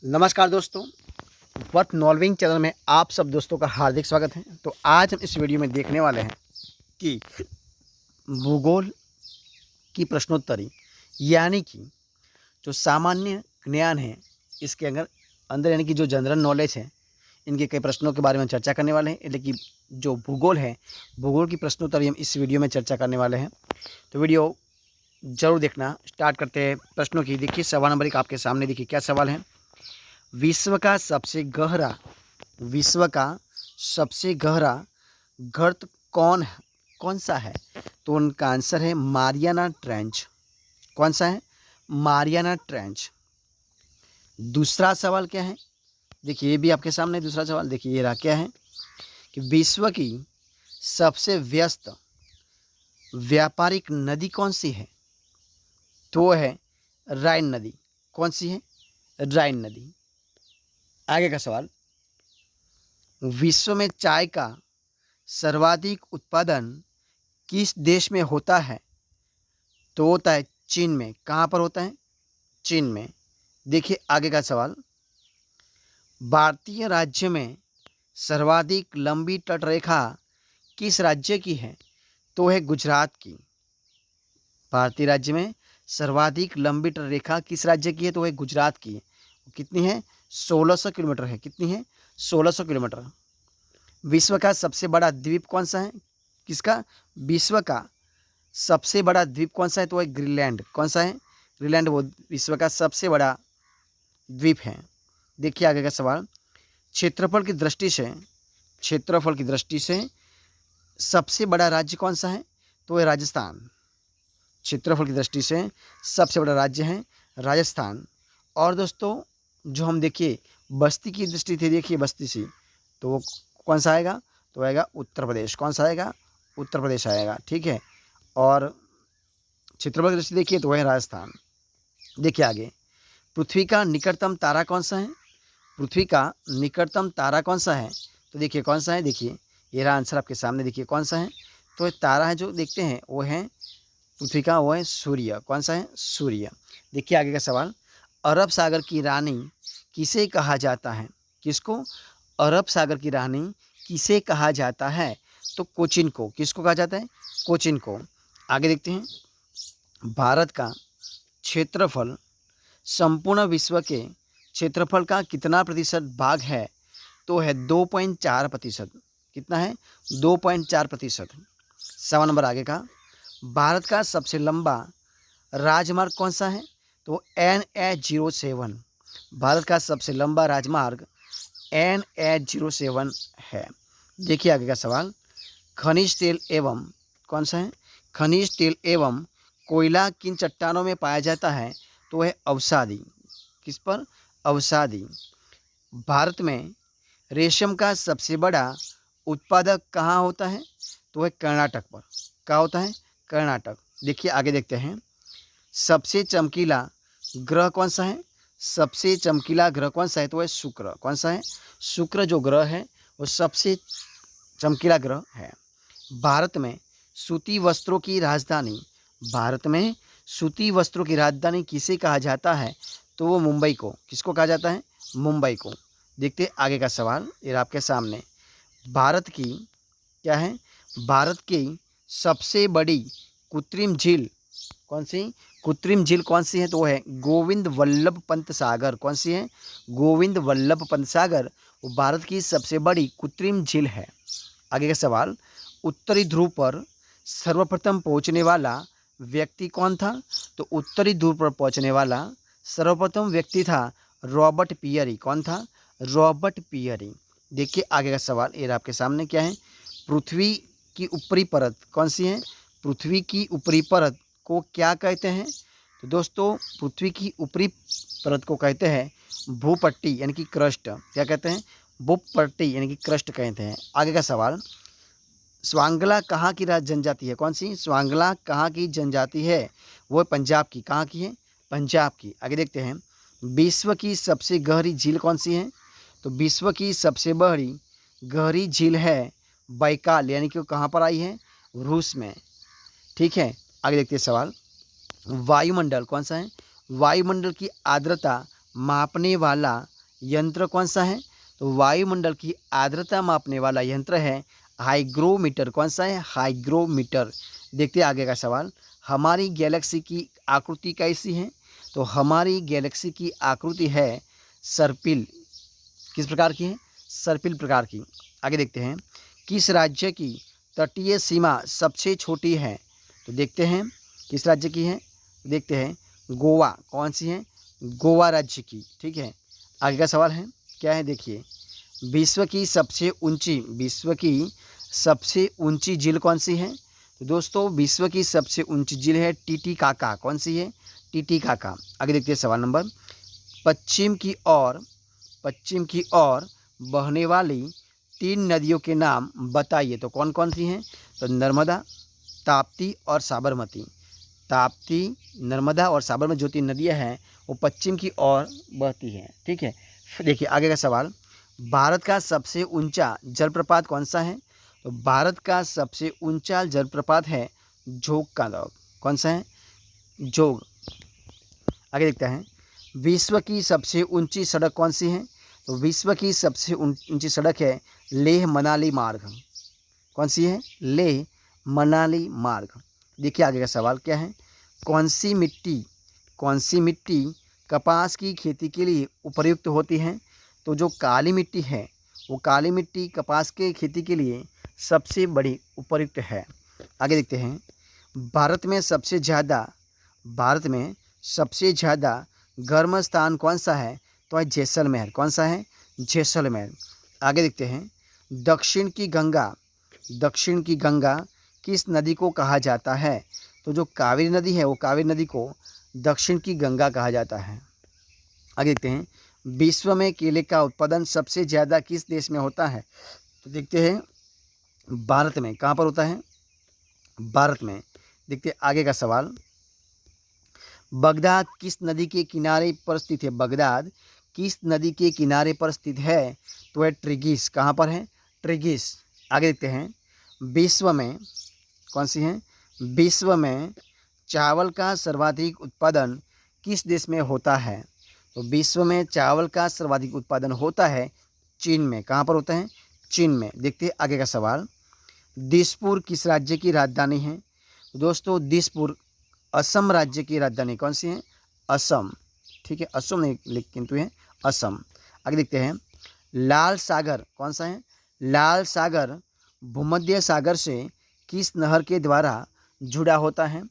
नमस्कार दोस्तों, worth नॉल्विंग channel में आप सब दोस्तों का हार्दिक स्वागत है। तो आज हम इस वीडियो में देखने वाले हैं कि भूगोल की प्रश्नोत्तरी यानी कि जो सामान्य ज्ञान है इसके अंदर यानी कि जो जनरल नॉलेज है, इनके कई प्रश्नों के बारे में चर्चा करने वाले हैं। लेकिन जो भूगोल है, भूगोल की प्रश्नोत्तरी हम इस वीडियो में चर्चा करने वाले हैं। तो वीडियो ज़रूर देखना। स्टार्ट करते हैं प्रश्नों की। देखिए सवाल नंबर 1 आपके सामने। देखिए क्या सवाल है। विश्व का सबसे गहरा गर्त कौन सा है? तो उनका आंसर है मारियाना ट्रेंच। कौन सा है? Mariana trench. दूसरा सवाल क्या है? देखिए ये भी आपके सामने दूसरा सवाल। देखिए ये रहा क्या है कि विश्व की सबसे व्यस्त व्यापारिक नदी कौन सी है? तो वो है राइन नदी। कौन सी है? राइन नदी। आगे का सवाल, विश्व में चाय का सर्वाधिक उत्पादन किस देश में होता है? तो होता है चीन में। कहाँ पर होता है? चीन में। देखिए आगे का सवाल, भारतीय राज्य में सर्वाधिक लंबी तटरेखा किस राज्य की है? तो है गुजरात की। भारतीय राज्य में सर्वाधिक लंबी तटरेखा किस राज्य की है? तो है गुजरात की। कितनी है? 1600 किलोमीटर है। कितनी है? 1600 किलोमीटर। विश्व का सबसे बड़ा द्वीप कौन सा है? किसका? विश्व का सबसे बड़ा द्वीप कौन सा है? तो है ग्रीनलैंड। कौन सा है? ग्रीनलैंड वो विश्व का सबसे बड़ा द्वीप है। देखिए आगे का सवाल, क्षेत्रफल की दृष्टि से सबसे बड़ा राज्य कौन सा है? तो है राजस्थान। क्षेत्रफल की दृष्टि से सबसे बड़ा राज्य है राजस्थान। और दोस्तों जो हम देखिए बस्ती की दृष्टि से, देखिए बस्ती से, तो वो कौन सा आएगा? तो आएगा उत्तर प्रदेश। कौन सा आएगा? उत्तर प्रदेश आएगा। ठीक है। और क्षेत्रफल की दृष्टि देखिए तो वह राजस्थान। देखिए आगे, पृथ्वी का निकटतम तारा कौन सा है? पृथ्वी का निकटतम तारा कौन सा है? तो देखिए कौन सा है। देखिए ये रहा आंसर आपके सामने। देखिए कौन सा है? तो ये तारा है जो देखते हैं वो है पृथ्वी का, वो है सूर्य। कौन सा है? सूर्य। देखिए आगे का सवाल, अरब सागर की रानी किसे कहा जाता है? किसको? अरब सागर की रानी किसे कहा जाता है? तो कोचिन को। किसको कहा जाता है? कोचिन को। आगे देखते हैं, भारत का क्षेत्रफल संपूर्ण विश्व के क्षेत्रफल का कितना प्रतिशत भाग है? तो है 2.4%। कितना है? 2.4%। सवाल नंबर आगे का, भारत का सबसे लंबा राजमार्ग कौन सा है? तो NH07। भारत का सबसे लंबा राजमार्ग NH07 है। देखिए आगे का सवाल, खनिज तेल एवं कौन सा है? खनिज तेल एवं कोयला किन चट्टानों में पाया जाता है? तो है अवसादी। किस पर? अवसादी। भारत में रेशम का सबसे बड़ा उत्पादक कहाँ होता है? तो है कर्नाटक पर। कहाँ होता है? कर्नाटक। देखिए आगे देखते हैं, सबसे चमकीला ग्रह कौन सा है? सबसे चमकीला ग्रह कौन सा है? तो है शुक्र। कौन सा है? शुक्र जो ग्रह है वो सबसे चमकीला ग्रह है। भारत में सूती वस्त्रों की राजधानी, भारत में सूती वस्त्रों की राजधानी किसे कहा जाता है? तो वो मुंबई को। किसको कहा जाता है? मुंबई को। देखते हैं आगे का सवाल, ये आपके सामने। भारत की क्या है? भारत की सबसे बड़ी कृत्रिम झील कौन सी? कृत्रिम झील कौन सी है? तो वो है गोविंद वल्लभ पंत सागर। कौन सी है? गोविंद वल्लभ पंत सागर। वो भारत की सबसे बड़ी कृत्रिम झील है। आगे का सवाल, उत्तरी ध्रुव पर सर्वप्रथम पहुंचने वाला व्यक्ति कौन था? तो उत्तरी ध्रुव पर पहुंचने वाला सर्वप्रथम व्यक्ति था रॉबर्ट पियरी। कौन था? Robert Peary. देखिए आगे का सवाल, ये आपके सामने क्या है? पृथ्वी की ऊपरी परत कौन सी है? पृथ्वी की ऊपरी परत को क्या कहते हैं? तो दोस्तों पृथ्वी की ऊपरी परत को कहते हैं भूपट्टी यानी कि क्रस्ट। क्या कहते हैं? भूपट्टी यानी कि क्रस्ट कहते हैं। आगे का सवाल, स्वांगला कहाँ की जनजाति है? कौन सी? स्वांगला कहाँ की जनजाति है? वो पंजाब की। कहाँ की है? पंजाब की। आगे देखते हैं, विश्व की सबसे गहरी झील कौन सी है? तो विश्व की सबसे बड़ी गहरी झील है बैकाल, यानी कि वो कहाँ पर आई है? रूस में। ठीक है। आगे देखते हैं सवाल, वायुमंडल कौन सा है? वायुमंडल की आर्द्रता मापने वाला यंत्र कौन सा है? तो वायुमंडल की आर्द्रता मापने वाला यंत्र है हाइग्रोमीटर। कौन सा है? हाइग्रोमीटर। देखते हैं आगे का सवाल। हमारी गैलेक्सी की आकृति कैसी है? तो हमारी गैलेक्सी की आकृति है सर्पिल। किस प्रकार की है? सर्पिल प्रकार की। आगे देखते हैं, किस राज्य की तटीय सीमा सबसे छोटी है? तो देखते हैं किस राज्य की है। देखते हैं, गोवा। कौन सी है? गोवा राज्य की। ठीक है। आगे का सवाल है, क्या है देखिए, विश्व की सबसे ऊंची झील कौन सी है? तो दोस्तों विश्व की सबसे ऊंची झील है टीटीकाका। कौन सी है? टीटीकाका। आगे देखते हैं सवाल नंबर, पश्चिम की ओर बहने वाली 3 नदियों के नाम बताइए। तो कौन कौन सी हैं? तो नर्मदा, ताप्ती और साबरमती। ताप्ती, नर्मदा और साबरमती जो 3 नदियां हैं वो पश्चिम की ओर बहती हैं। ठीक है। फिर देखिए आगे का सवाल, भारत का सबसे ऊंचा जलप्रपात कौन सा है? तो भारत का सबसे ऊंचा जलप्रपात है जोग का दौर। कौन सा है? जोग। आगे देखते हैं, विश्व की सबसे ऊंची सड़क कौन सी है? तो विश्व की सबसे ऊंची सड़क है लेह मनाली मार्ग। कौन सी है? लेह मनाली मार्ग। देखिए आगे का सवाल क्या है, कौन सी मिट्टी कपास की खेती के लिए उपयुक्त होती है? तो जो काली मिट्टी है वो काली मिट्टी कपास के खेती के लिए सबसे बड़ी उपयुक्त है। आगे देखते हैं, भारत में सबसे ज़्यादा गर्म स्थान कौन सा है? तो है जैसलमेर। कौन सा है? जैसलमेर। आगे देखते हैं, दक्षिण की गंगा किस नदी को कहा जाता है? तो जो कावेरी नदी है वो कावेरी नदी को दक्षिण की गंगा कहा जाता है। आगे देखते हैं, विश्व में केले का उत्पादन सबसे ज़्यादा किस देश में होता है? तो देखते हैं भारत में। कहाँ पर होता है? भारत में। देखते हैं आगे का सवाल, बगदाद किस नदी के किनारे पर स्थित है? बगदाद किस नदी के किनारे पर स्थित है? तो है ट्रिगिस। कहाँ पर है? ट्रिगिस। आगे देखते हैं, विश्व में कौन सी है? विश्व में चावल का सर्वाधिक उत्पादन किस देश में होता है? तो विश्व में चावल का सर्वाधिक उत्पादन होता है चीन में। कहाँ पर होता है? चीन में। देखते हैं आगे का सवाल, दिसपुर किस राज्य की राजधानी है? तो दोस्तों दिसपुर असम राज्य की राजधानी। कौन सी है? असम। ठीक है, असम नहीं लेकिन तो है असम। आगे देखते हैं, लाल सागर कौन सा है? लाल सागर भूमध्य सागर से किस नहर के द्वारा जुड़ा होता है?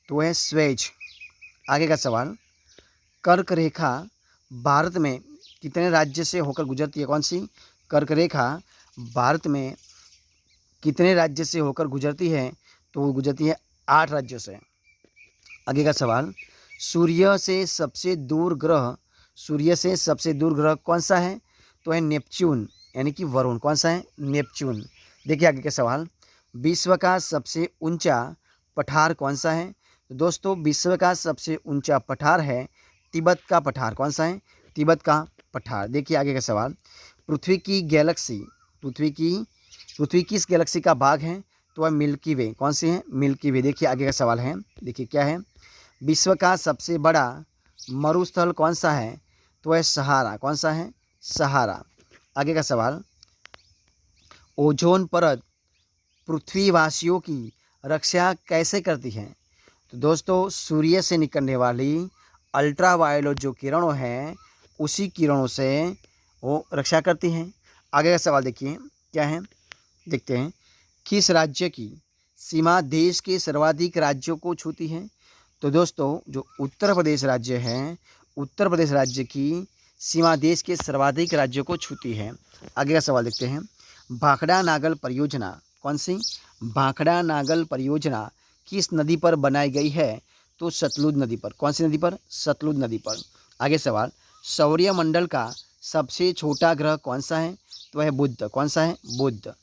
तो है स्वेज। आगे का सवाल, कर्क रेखा भारत में कितने राज्य से होकर गुजरती है? कौन सी? कर्क रेखा भारत में कितने राज्य से होकर गुजरती है? तो वो गुजरती है 8 राज्यों से। आगे का सवाल, सूर्य से सबसे दूर ग्रह कौन सा है? तो है नेपच्यून यानी कि वरुण। कौन सा है? नेपच्यून। देखिए आगे का सवाल, विश्व का सबसे ऊंचा पठार कौन सा है? तो दोस्तों विश्व का सबसे ऊंचा पठार है तिब्बत का पठार। कौन सा है? तिब्बत का पठार। देखिए आगे का सवाल, पृथ्वी किस गैलेक्सी का भाग है? तो है मिल्की वे। कौन सी है? मिल्की वे। देखिए आगे का सवाल है, देखिए क्या है, विश्व का सबसे बड़ा मरुस्थल कौन सा है? तो है सहारा। कौन सा है? सहारा। आगे का सवाल, ओजोन परत पृथ्वीवासियों की रक्षा कैसे करती है? तो दोस्तों सूर्य से निकलने वाली अल्ट्रावायलेट जो किरणों हैं उसी किरणों से वो रक्षा करती हैं। आगे का सवाल देखिए क्या है, देखते हैं, किस राज्य की सीमा देश के सर्वाधिक राज्यों को छूती है? तो दोस्तों जो उत्तर प्रदेश राज्य है, उत्तर प्रदेश राज्य की सीमा देश के सर्वाधिक राज्यों को छूती है। आगे का सवाल देखते हैं, भाखड़ा नागल परियोजना कौन सी? भाखड़ा नागल परियोजना किस नदी पर बनाई गई है? तो सतलुज नदी पर। कौन सी नदी पर? सतलुज नदी पर। आगे सवाल, सौरमंडल का सबसे छोटा ग्रह कौन सा है? तो है बुध। कौन सा है? बुध।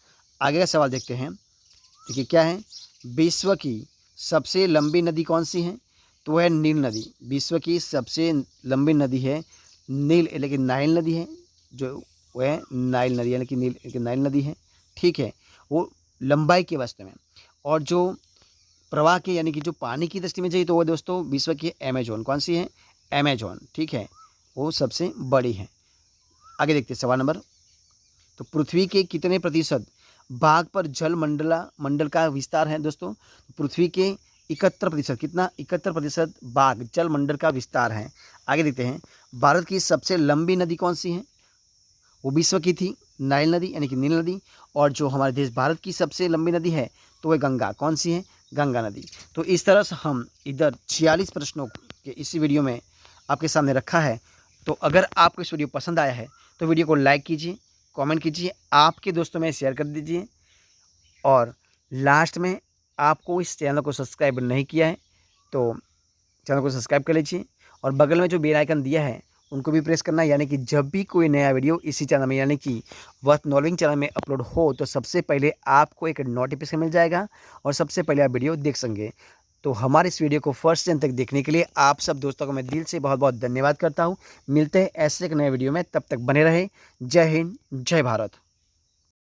आगे का सवाल देखते हैं, देखिए क्या है, विश्व की सबसे लंबी नदी कौन सी है? तो है नील नदी। विश्व की सबसे लंबी नदी है नील यानी कि नाइल नदी है, जो वो है नाइल नदी यानी कि नाइल नदी है। ठीक है, वो लंबाई के वास्ते में, और जो प्रवाह के यानी कि जो पानी की दृष्टि में चाहिए तो वो दोस्तों विश्व की अमेजोन। कौन सी है? अमेजोन। ठीक है, वो सबसे बड़ी है। आगे देखते हैं सवाल नंबर। तो पृथ्वी के कितने प्रतिशत भाग पर जल मंडल का विस्तार है दोस्तों? पृथ्वी के 71%, कितना? 71% भाग जल मंडल का विस्तार है। आगे देखते हैं, भारत की सबसे लंबी नदी कौन सी है? वो विश्व की थी नाइल नदी यानी कि नील नदी, और जो हमारे देश भारत की सबसे लंबी नदी है तो वह गंगा, कौन सी है? गंगा नदी। तो इस तरह से हम इधर 46 प्रश्नों के इसी वीडियो में आपके सामने रखा है। तो अगर आपको इस वीडियो पसंद आया है तो वीडियो को लाइक कीजिए, कमेंट कीजिए, आपके दोस्तों में शेयर कर दीजिए, और लास्ट में आपको इस चैनल को सब्सक्राइब नहीं किया है तो चैनल को सब्सक्राइब कर लीजिए, और बगल में जो बेल आइकन दिया है उनको भी प्रेस करना है, यानी कि जब भी कोई नया वीडियो इसी चैनल में यानी कि वर्थ नॉलेजिंग चैनल में अपलोड हो तो सबसे पहले आपको एक नोटिफिकेशन मिल जाएगा और सबसे पहले आप वीडियो देख सकेंगे। तो हमारे इस वीडियो को फर्स्ट से अंत तक देखने के लिए आप सब दोस्तों को मैं दिल से बहुत बहुत धन्यवाद करता हूँ। मिलते हैं ऐसे एक नए वीडियो में, तब तक बने रहे। जय हिंद, जय भारत।